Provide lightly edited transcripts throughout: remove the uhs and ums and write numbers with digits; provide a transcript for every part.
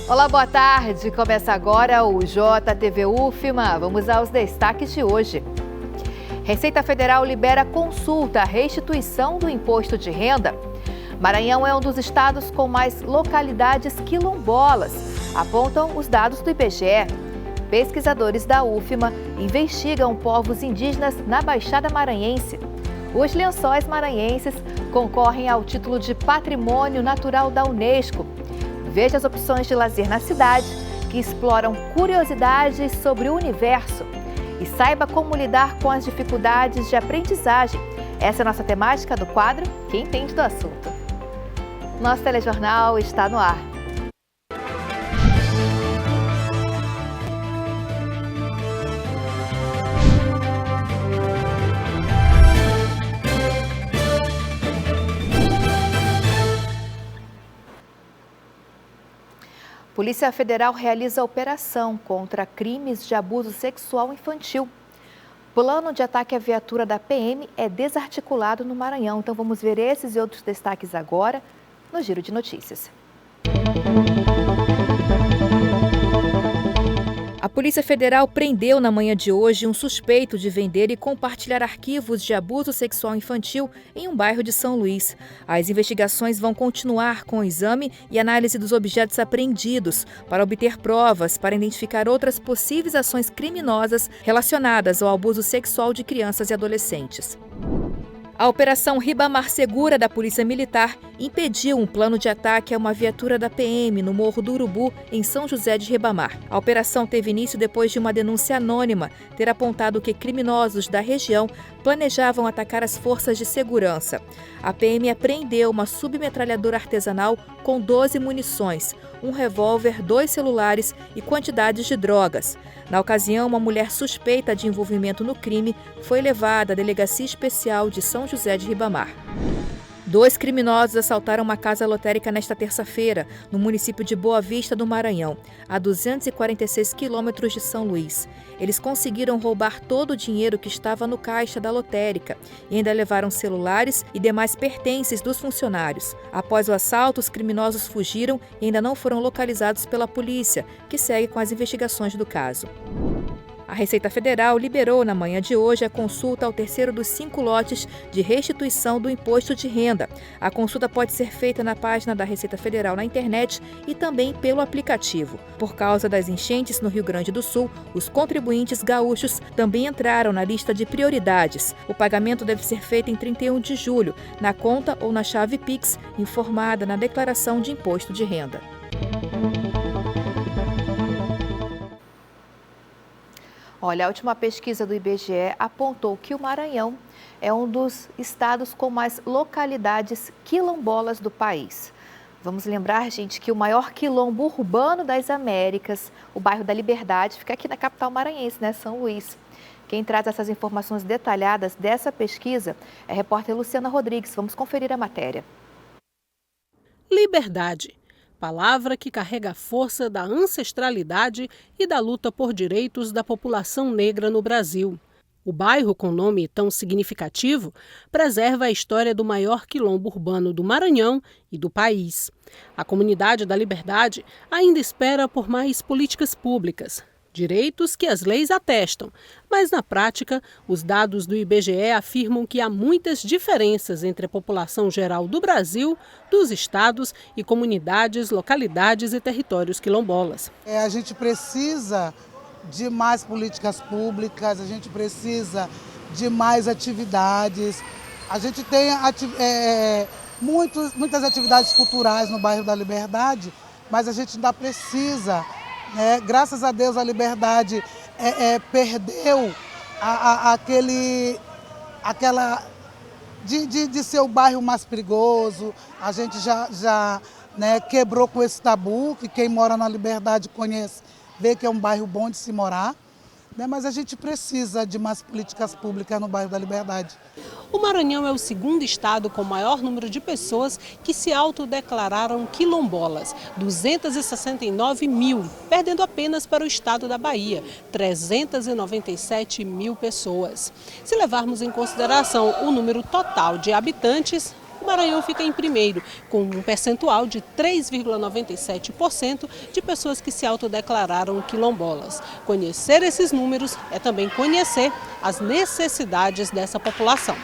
Olá, boa tarde. Começa agora o JTV UFMA. Vamos aos destaques de hoje. Receita Federal libera consulta à restituição do imposto de renda. Maranhão é um dos estados com mais localidades quilombolas, apontam os dados do IBGE. Pesquisadores da UFMA investigam povos indígenas na Baixada Maranhense. Os lençóis maranhenses concorrem ao título de Patrimônio Natural da Unesco. Veja as opções de lazer na cidade, que exploram curiosidades sobre o universo. E saiba como lidar com as dificuldades de aprendizagem. Essa é a nossa temática do quadro Quem Entende do Assunto. Nosso telejornal está no ar. Polícia Federal realiza operação contra crimes de abuso sexual infantil. Plano de ataque à viatura da PM é desarticulado no Maranhão. Então vamos ver esses e outros destaques agora no Giro de Notícias. A Polícia Federal prendeu na manhã de hoje um suspeito de vender e compartilhar arquivos de abuso sexual infantil em um bairro de São Luís. As investigações vão continuar com o exame e análise dos objetos apreendidos para obter provas para identificar outras possíveis ações criminosas relacionadas ao abuso sexual de crianças e adolescentes. A Operação Ribamar Segura da Polícia Militar impediu um plano de ataque a uma viatura da PM no Morro do Urubu, em São José de Ribamar. A operação teve início depois de uma denúncia anônima ter apontado que criminosos da região planejavam atacar as forças de segurança. A PM apreendeu uma submetralhadora artesanal com 12 munições, um revólver, 2 celulares e quantidades de drogas. Na ocasião, uma mulher suspeita de envolvimento no crime foi levada à Delegacia Especial de São José de Ribamar. 2 criminosos assaltaram uma casa lotérica nesta terça-feira, no município de Boa Vista do Maranhão, a 246 quilômetros de São Luís. Eles conseguiram roubar todo o dinheiro que estava no caixa da lotérica e ainda levaram celulares e demais pertences dos funcionários. Após o assalto, os criminosos fugiram e ainda não foram localizados pela polícia, que segue com as investigações do caso. A Receita Federal liberou na manhã de hoje a consulta ao terceiro dos 5 lotes de restituição do imposto de renda. A consulta pode ser feita na página da Receita Federal na internet e também pelo aplicativo. Por causa das enchentes no Rio Grande do Sul, os contribuintes gaúchos também entraram na lista de prioridades. O pagamento deve ser feito em 31 de julho, na conta ou na chave Pix, informada na declaração de imposto de renda. Olha, a última pesquisa do IBGE apontou que o Maranhão é um dos estados com mais localidades quilombolas do país. Vamos lembrar, gente, que o maior quilombo urbano das Américas, o bairro da Liberdade, fica aqui na capital maranhense, né, São Luís. Quem traz essas informações detalhadas dessa pesquisa é a repórter Luciana Rodrigues. Vamos conferir a matéria. Liberdade. Palavra que carrega a força da ancestralidade e da luta por direitos da população negra no Brasil. O bairro, com nome tão significativo, preserva a história do maior quilombo urbano do Maranhão e do país. A comunidade da Liberdade ainda espera por mais políticas públicas, direitos que as leis atestam, mas na prática, os dados do IBGE afirmam que há muitas diferenças entre a população geral do Brasil, dos estados e comunidades, localidades e territórios quilombolas. A gente precisa de mais políticas públicas, a gente precisa de mais atividades. A gente tem muitas atividades culturais no bairro da Liberdade, mas a gente ainda precisa. Graças a Deus a Liberdade perdeu aquela de ser o bairro mais perigoso. A gente já quebrou com esse tabu, que quem mora na Liberdade conhece, vê que é um bairro bom de se morar. Mas a gente precisa de mais políticas públicas no bairro da Liberdade. O Maranhão é o segundo estado com maior número de pessoas que se autodeclararam quilombolas, 269 mil, perdendo apenas para o estado da Bahia, 397 mil pessoas. Se levarmos em consideração o número total de habitantes, o Maranhão fica em primeiro, com um percentual de 3,97% de pessoas que se autodeclararam quilombolas. Conhecer esses números é também conhecer as necessidades dessa população.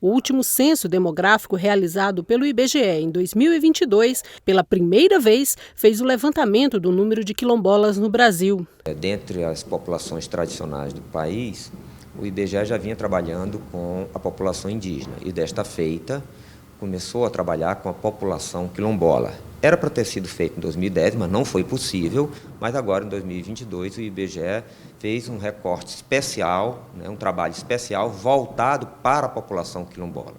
O último censo demográfico realizado pelo IBGE em 2022, pela primeira vez, fez o levantamento do número de quilombolas no Brasil. Dentre as populações tradicionais do país, o IBGE já vinha trabalhando com a população indígena e desta feita começou a trabalhar com a população quilombola. Era para ter sido feito em 2010, mas não foi possível, mas agora em 2022 o IBGE fez um recorte especial, um trabalho especial voltado para a população quilombola.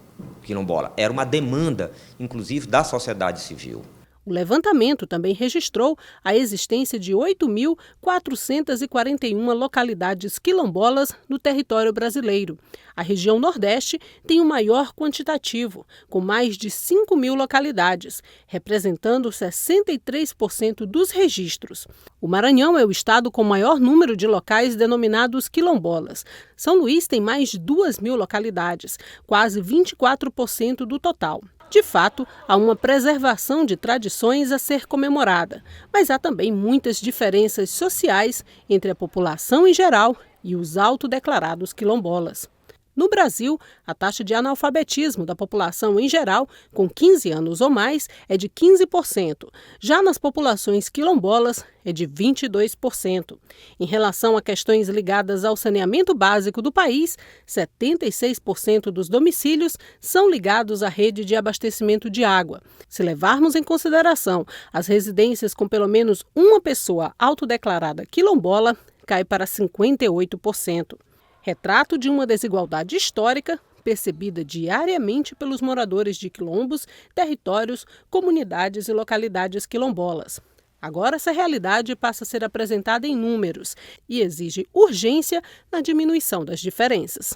Era uma demanda, inclusive, da sociedade civil. O levantamento também registrou a existência de 8.441 localidades quilombolas no território brasileiro. A região Nordeste tem o maior quantitativo, com mais de 5.000 localidades, representando 63% dos registros. O Maranhão é o estado com maior número de locais denominados quilombolas. São Luís tem mais de 2.000 localidades, quase 24% do total. De fato, há uma preservação de tradições a ser comemorada, mas há também muitas diferenças sociais entre a população em geral e os autodeclarados quilombolas. No Brasil, a taxa de analfabetismo da população em geral, com 15 anos ou mais, é de 15%. Já nas populações quilombolas, é de 22%. Em relação a questões ligadas ao saneamento básico do país, 76% dos domicílios são ligados à rede de abastecimento de água. Se levarmos em consideração as residências com pelo menos uma pessoa autodeclarada quilombola, cai para 58%. Retrato de uma desigualdade histórica percebida diariamente pelos moradores de quilombos, territórios, comunidades e localidades quilombolas. Agora essa realidade passa a ser apresentada em números e exige urgência na diminuição das diferenças.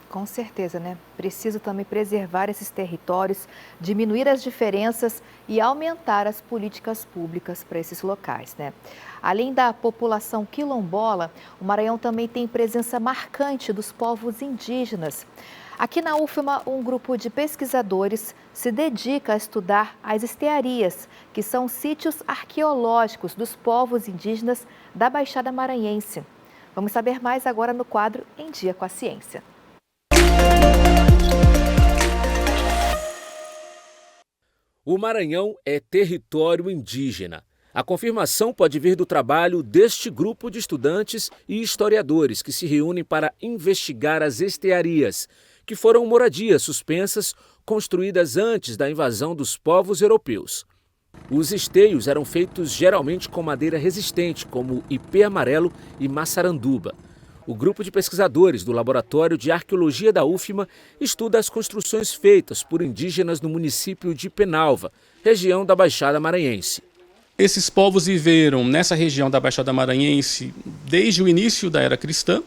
Com certeza, né? Preciso também preservar esses territórios, diminuir as diferenças e aumentar as políticas públicas para esses locais, né? Além da população quilombola, o Maranhão também tem presença marcante dos povos indígenas. Aqui na UFMA, um grupo de pesquisadores se dedica a estudar as estearias, que são sítios arqueológicos dos povos indígenas da Baixada Maranhense. Vamos saber mais agora no quadro Em Dia com a Ciência. O Maranhão é território indígena. A confirmação pode vir do trabalho deste grupo de estudantes e historiadores que se reúnem para investigar as estearias, que foram moradias suspensas construídas antes da invasão dos povos europeus. Os esteios eram feitos geralmente com madeira resistente, como ipê amarelo e maçaranduba. O grupo de pesquisadores do Laboratório de Arqueologia da UFMA estuda as construções feitas por indígenas no município de Penalva, região da Baixada Maranhense. Esses povos viveram nessa região da Baixada Maranhense desde o início da Era Cristã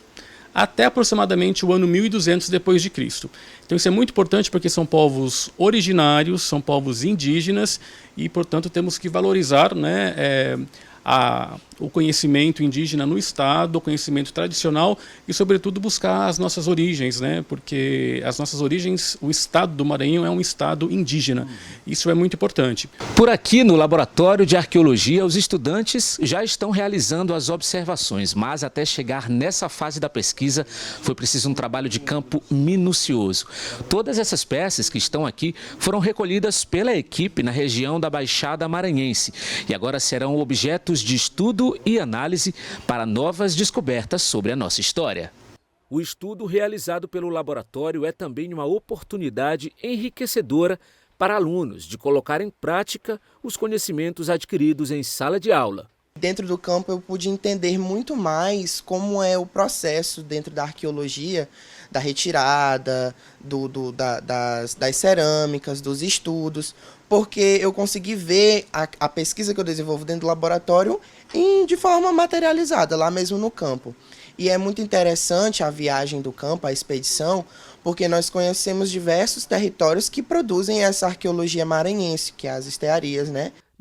até aproximadamente o ano 1200 depois de Cristo. Então isso é muito importante porque são povos originários, são povos indígenas e, portanto, temos que valorizar, o conhecimento indígena no estado, o conhecimento tradicional e, sobretudo, buscar as nossas origens, porque as nossas origens, o estado do Maranhão é um estado indígena. Isso é muito importante. Por aqui no Laboratório de Arqueologia, os estudantes já estão realizando as observações, mas até chegar nessa fase da pesquisa foi preciso um trabalho de campo minucioso. Todas essas peças que estão aqui foram recolhidas pela equipe na região da Baixada Maranhense e agora serão objetos de estudo e análise para novas descobertas sobre a nossa história. O estudo realizado pelo laboratório é também uma oportunidade enriquecedora para alunos de colocar em prática os conhecimentos adquiridos em sala de aula. Dentro do campo eu pude entender muito mais como é o processo dentro da arqueologia, da retirada, das cerâmicas, dos estudos, porque eu consegui ver a pesquisa que eu desenvolvo dentro do laboratório de forma materializada, lá mesmo no campo. E é muito interessante a viagem do campo, a expedição, porque nós conhecemos diversos territórios que produzem essa arqueologia maranhense, que é as estearias,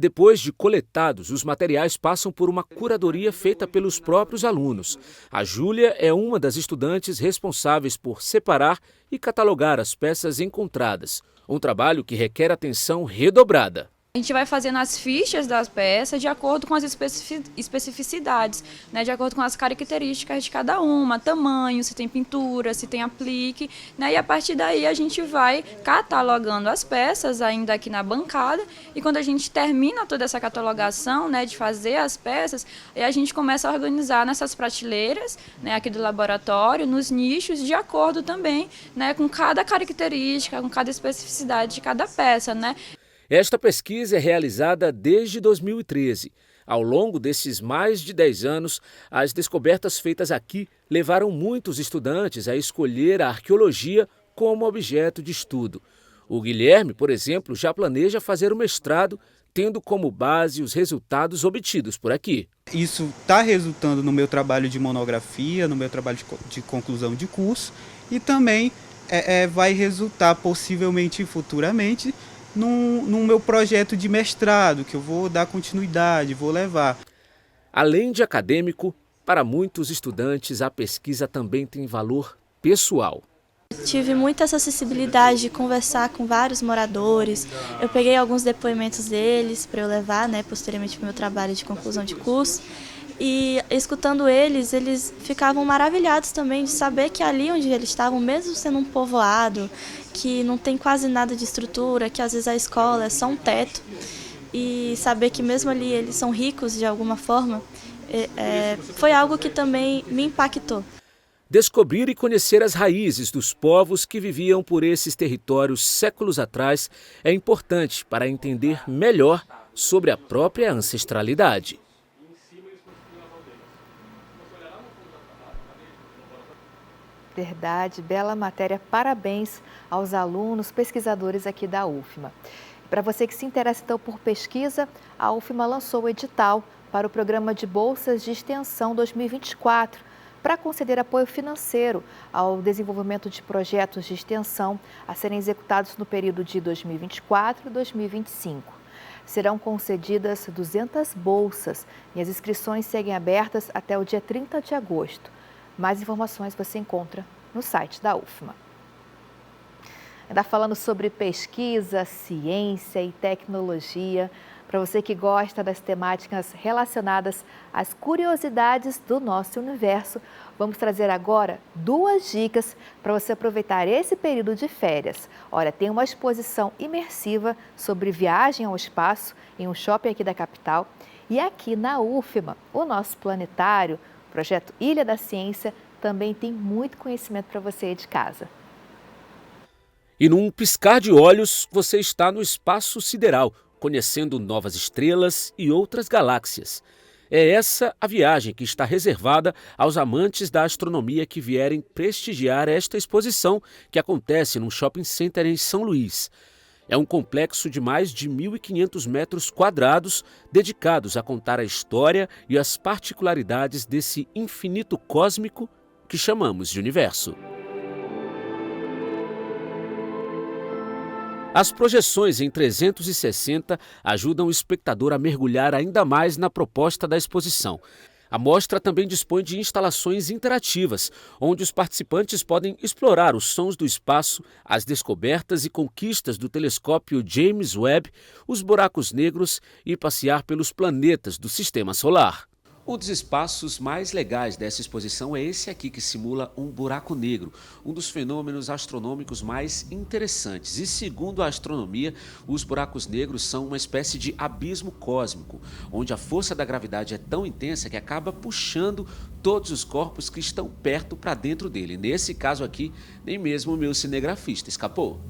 Depois de coletados, os materiais passam por uma curadoria feita pelos próprios alunos. A Júlia é uma das estudantes responsáveis por separar e catalogar as peças encontradas. Um trabalho que requer atenção redobrada. A gente vai fazendo as fichas das peças de acordo com as especificidades, né, de acordo com as características de cada uma, tamanho, se tem pintura, se tem aplique, né, e a partir daí a gente vai catalogando as peças ainda aqui na bancada, e quando a gente termina toda essa catalogação, né, de fazer as peças, aí a gente começa a organizar nessas prateleiras, né, aqui do laboratório, nos nichos, de acordo também, né, com cada característica, com cada especificidade de cada peça, né. Esta pesquisa é realizada desde 2013. Ao longo desses mais de 10 anos, as descobertas feitas aqui levaram muitos estudantes a escolher a arqueologia como objeto de estudo. O Guilherme, por exemplo, já planeja fazer o mestrado, tendo como base os resultados obtidos por aqui. Isso está resultando no meu trabalho de monografia, no meu trabalho de conclusão de curso, e também vai resultar possivelmente futuramente no meu projeto de mestrado, que eu vou dar continuidade, vou levar. Além de acadêmico, para muitos estudantes a pesquisa também tem valor pessoal. Tive muita acessibilidade de conversar com vários moradores. Eu peguei alguns depoimentos deles para eu levar, né, posteriormente para o meu trabalho de conclusão de curso. E escutando eles ficavam maravilhados também de saber que ali onde eles estavam, mesmo sendo um povoado, que não tem quase nada de estrutura, que às vezes a escola é só um teto, e saber que mesmo ali eles são ricos de alguma forma, foi algo que também me impactou. Descobrir e conhecer as raízes dos povos que viviam por esses territórios séculos atrás é importante para entender melhor sobre a própria ancestralidade. Verdade, bela matéria. Parabéns aos alunos, pesquisadores aqui da UFMA. Para você que se interessa então por pesquisa, a UFMA lançou o edital para o Programa de Bolsas de Extensão 2024, para conceder apoio financeiro ao desenvolvimento de projetos de extensão a serem executados no período de 2024 e 2025. Serão concedidas 200 bolsas e as inscrições seguem abertas até o dia 30 de agosto. Mais informações você encontra no site da UFMA. Ainda falando sobre pesquisa, ciência e tecnologia, para você que gosta das temáticas relacionadas às curiosidades do nosso universo, vamos trazer agora 2 dicas para você aproveitar esse período de férias. Olha, tem uma exposição imersiva sobre viagem ao espaço em um shopping aqui da capital, e aqui na UFMA, o nosso planetário, o projeto Ilha da Ciência, também tem muito conhecimento para você aí de casa. E num piscar de olhos, você está no espaço sideral, conhecendo novas estrelas e outras galáxias. É essa a viagem que está reservada aos amantes da astronomia que vierem prestigiar esta exposição que acontece num shopping center em São Luís. É um complexo de mais de 1.500 metros quadrados dedicados a contar a história e as particularidades desse infinito cósmico que chamamos de universo. As projeções em 360 ajudam o espectador a mergulhar ainda mais na proposta da exposição. A mostra também dispõe de instalações interativas, onde os participantes podem explorar os sons do espaço, as descobertas e conquistas do telescópio James Webb, os buracos negros e passear pelos planetas do Sistema Solar. Um dos espaços mais legais dessa exposição é esse aqui, que simula um buraco negro, um dos fenômenos astronômicos mais interessantes. E segundo a astronomia, os buracos negros são uma espécie de abismo cósmico, onde a força da gravidade é tão intensa que acaba puxando todos os corpos que estão perto para dentro dele. Nesse caso aqui, nem mesmo o meu cinegrafista escapou.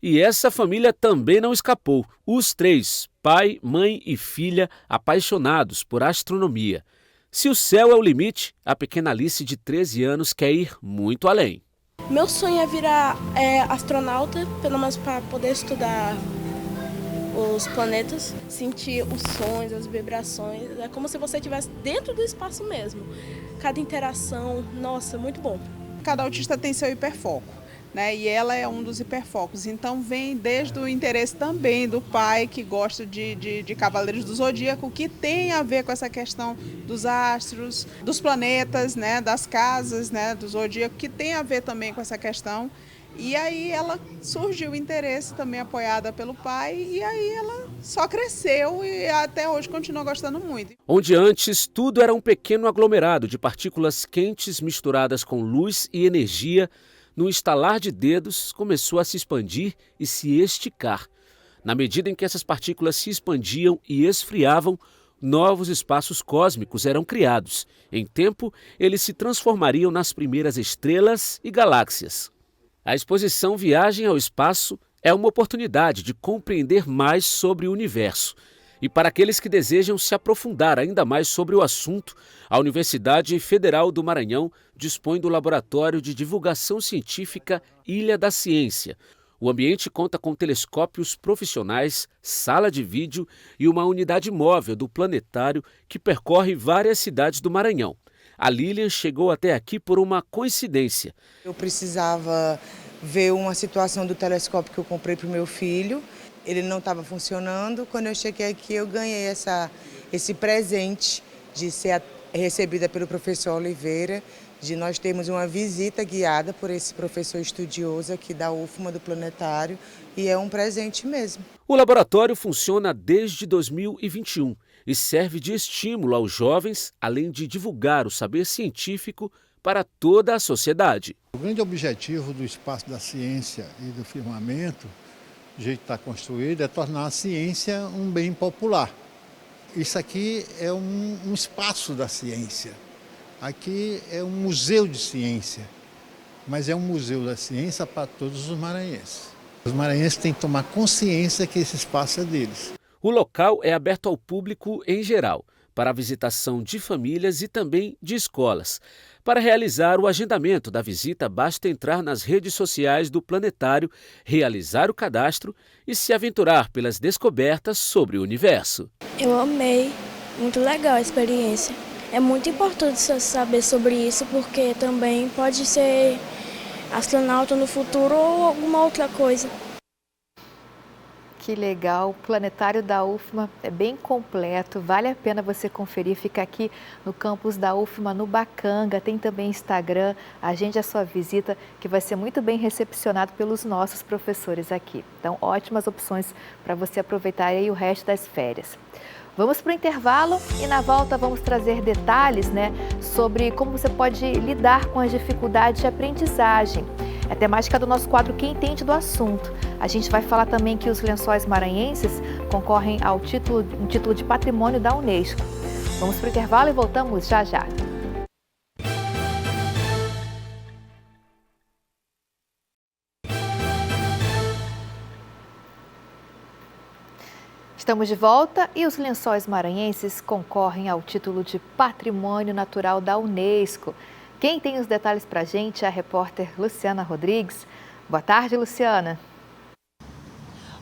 E essa família também não escapou. Os 3, pai, mãe e filha, apaixonados por astronomia. Se o céu é o limite, a pequena Alice de 13 anos quer ir muito além. Meu sonho é virar astronauta, pelo menos para poder estudar os planetas, sentir os sons, as vibrações. É como se você estivesse dentro do espaço mesmo. Cada interação, nossa, muito bom. Cada autista tem seu hiperfoco. né? E ela é um dos hiperfocos. Então vem desde o interesse também do pai, que gosta de Cavaleiros do Zodíaco, que tem a ver com essa questão dos astros, dos planetas, né? Das casas, né? Do Zodíaco, que tem a ver também com essa questão. E aí ela surgiu o interesse, também apoiada pelo pai, e aí ela só cresceu e até hoje continua gostando muito. Onde antes tudo era um pequeno aglomerado de partículas quentes misturadas com luz e energia, no estalar de dedos começou a se expandir e se esticar. Na medida em que essas partículas se expandiam e esfriavam, novos espaços cósmicos eram criados. Em tempo, eles se transformariam nas primeiras estrelas e galáxias. A exposição Viagem ao Espaço é uma oportunidade de compreender mais sobre o universo. E para aqueles que desejam se aprofundar ainda mais sobre o assunto, a Universidade Federal do Maranhão dispõe do Laboratório de Divulgação Científica Ilha da Ciência. O ambiente conta com telescópios profissionais, sala de vídeo e uma unidade móvel do planetário que percorre várias cidades do Maranhão. A Lilian chegou até aqui por uma coincidência. Eu precisava ver uma situação do telescópio que eu comprei para o meu filho. Ele não estava funcionando. Quando eu cheguei aqui, eu ganhei esse presente de ser recebida pelo professor Oliveira, de nós termos uma visita guiada por esse professor estudioso aqui da UFMA, do Planetário, e é um presente mesmo. O laboratório funciona desde 2021 e serve de estímulo aos jovens, além de divulgar o saber científico para toda a sociedade. O grande objetivo do Espaço da Ciência e do Firmamento, do jeito que está construído, é tornar a ciência um bem popular. Isso aqui é um espaço da ciência. Aqui é um museu de ciência, mas é um museu da ciência para todos os maranhenses. Os maranhenses têm que tomar consciência que esse espaço é deles. O local é aberto ao público em geral, para a visitação de famílias e também de escolas. Para realizar o agendamento da visita, basta entrar nas redes sociais do Planetário, realizar o cadastro e se aventurar pelas descobertas sobre o universo. Eu amei, muito legal a experiência. É muito importante saber sobre isso, porque também pode ser astronauta no futuro ou alguma outra coisa. Que legal, o Planetário da UFMA é bem completo, vale a pena você conferir, fica aqui no campus da UFMA, no Bacanga, tem também Instagram, agende a sua visita, que vai ser muito bem recepcionado pelos nossos professores aqui. Então, ótimas opções para você aproveitar aí o resto das férias. Vamos para o intervalo e na volta vamos trazer detalhes, sobre como você pode lidar com as dificuldades de aprendizagem. É a temática do nosso quadro Quem Entende do Assunto. A gente vai falar também que os Lençóis Maranhenses concorrem ao um título de patrimônio da Unesco. Vamos para o intervalo e voltamos já já. Estamos de volta e os Lençóis Maranhenses concorrem ao título de Patrimônio Natural da Unesco. Quem tem os detalhes para a gente é a repórter Luciana Rodrigues. Boa tarde, Luciana.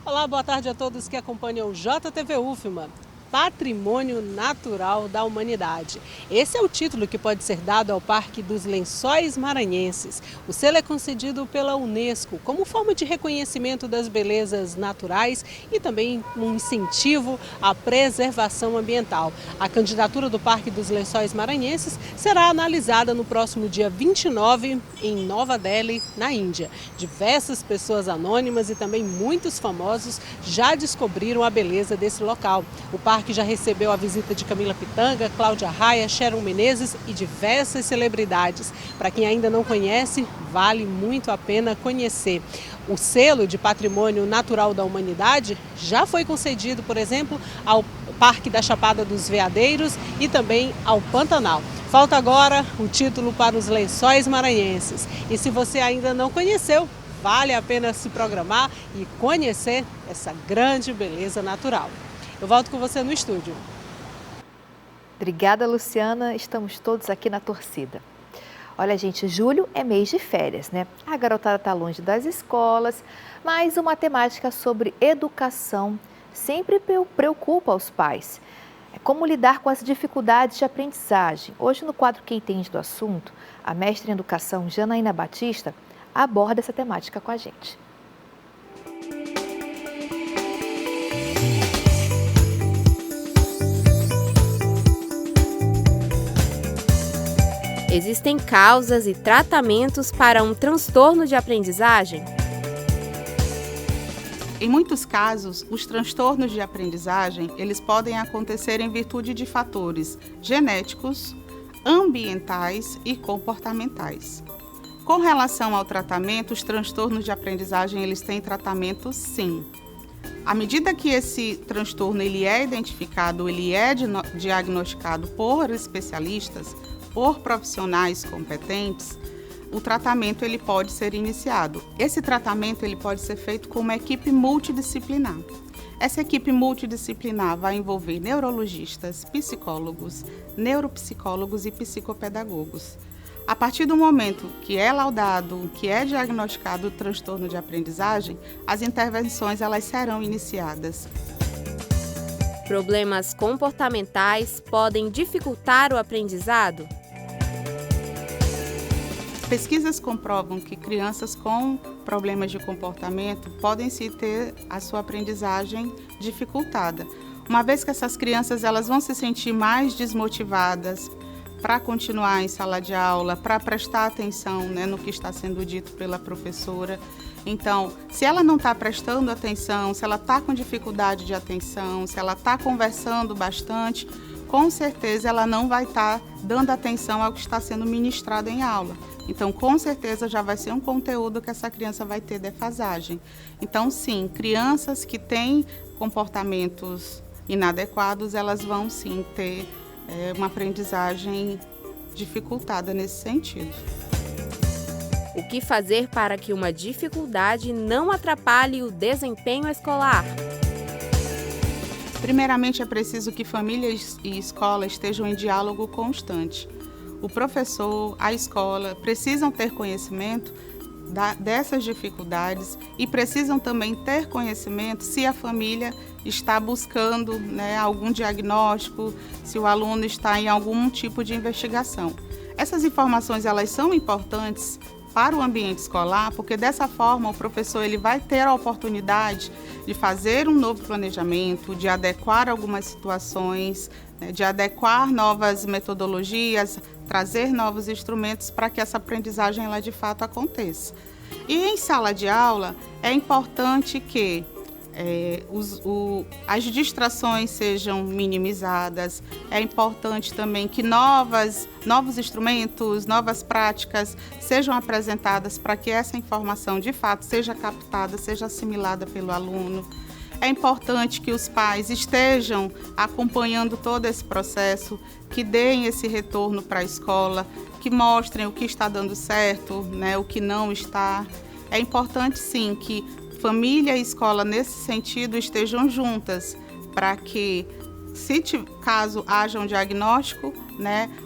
Olá, boa tarde a todos que acompanham o JTV UFMA. Patrimônio Natural da Humanidade. Esse é o título que pode ser dado ao Parque dos Lençóis Maranhenses. O selo é concedido pela Unesco como forma de reconhecimento das belezas naturais e também um incentivo à preservação ambiental. A candidatura do Parque dos Lençóis Maranhenses será analisada no próximo dia 29 em Nova Delhi, na Índia. Diversas pessoas anônimas e também muitos famosos já descobriram a beleza desse local. O parque já recebeu a visita de Camila Pitanga, Cláudia Raia, Sharon Menezes e diversas celebridades. Para quem ainda não conhece, vale muito a pena conhecer. O selo de Patrimônio Natural da Humanidade já foi concedido, por exemplo, ao Parque da Chapada dos Veadeiros e também ao Pantanal. Falta agora o título para os Lençóis Maranhenses. E se você ainda não conheceu, vale a pena se programar e conhecer essa grande beleza natural. Eu volto com você no estúdio. Obrigada, Luciana. Estamos todos aqui na torcida. Olha, gente, julho é mês de férias, A garotada está longe das escolas, mas uma temática sobre educação sempre preocupa os pais. É como lidar com as dificuldades de aprendizagem. Hoje, no quadro Quem Entende do Assunto, a mestra em educação Janaína Batista aborda essa temática com a gente. Existem causas e tratamentos para um transtorno de aprendizagem? Em muitos casos, os transtornos de aprendizagem, eles podem acontecer em virtude de fatores genéticos, ambientais e comportamentais. Com relação ao tratamento, os transtornos de aprendizagem, eles têm tratamento sim. À medida que esse transtorno ele é identificado, ele é diagnosticado por especialistas, por profissionais competentes, o tratamento ele pode ser iniciado. Esse tratamento ele pode ser feito com uma equipe multidisciplinar. Essa equipe multidisciplinar vai envolver neurologistas, psicólogos, neuropsicólogos e psicopedagogos. A partir do momento que é laudado, que é diagnosticado o transtorno de aprendizagem, as intervenções elas serão iniciadas. Problemas comportamentais podem dificultar o aprendizado? Pesquisas comprovam que crianças com problemas de comportamento podem sim ter a sua aprendizagem dificultada, uma vez que essas crianças elas vão se sentir mais desmotivadas para continuar em sala de aula, para prestar atenção, no que está sendo dito pela professora. Então, se ela não está prestando atenção, se ela está com dificuldade de atenção, se ela está conversando bastante, com certeza ela não vai estar dando atenção ao que está sendo ministrado em aula. Então, com certeza já vai ser um conteúdo que essa criança vai ter defasagem. Então, sim, crianças que têm comportamentos inadequados, elas vão sim ter uma aprendizagem dificultada nesse sentido. O que fazer para que uma dificuldade não atrapalhe o desempenho escolar? Primeiramente, é preciso que família e escola estejam em diálogo constante. O professor, a escola, precisam ter conhecimento dessas dificuldades e precisam também ter conhecimento se a família está buscando algum diagnóstico, se o aluno está em algum tipo de investigação. Essas informações elas são importantes para o ambiente escolar, porque dessa forma o professor ele vai ter a oportunidade de fazer um novo planejamento, de adequar algumas situações, de adequar novas metodologias, trazer novos instrumentos para que essa aprendizagem ela de fato aconteça. E em sala de aula é importante que as distrações sejam minimizadas, é importante também que novos instrumentos, novas práticas sejam apresentadas para que essa informação de fato seja captada, seja assimilada pelo aluno. É importante que os pais estejam acompanhando todo esse processo, que deem esse retorno para a escola, que mostrem o que está dando certo, o que não está. É importante sim que família e escola, nesse sentido, estejam juntas para que, caso haja um diagnóstico,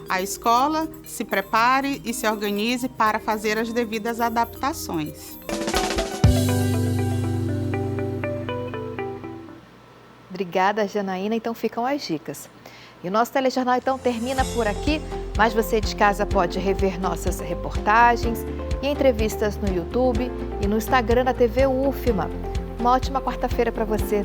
a escola se prepare e se organize para fazer as devidas adaptações. Obrigada, Janaína. Então ficam as dicas. E o nosso telejornal então termina por aqui, mas você de casa pode rever nossas reportagens e entrevistas no YouTube e no Instagram da TV UFMA. Uma ótima quarta-feira para você.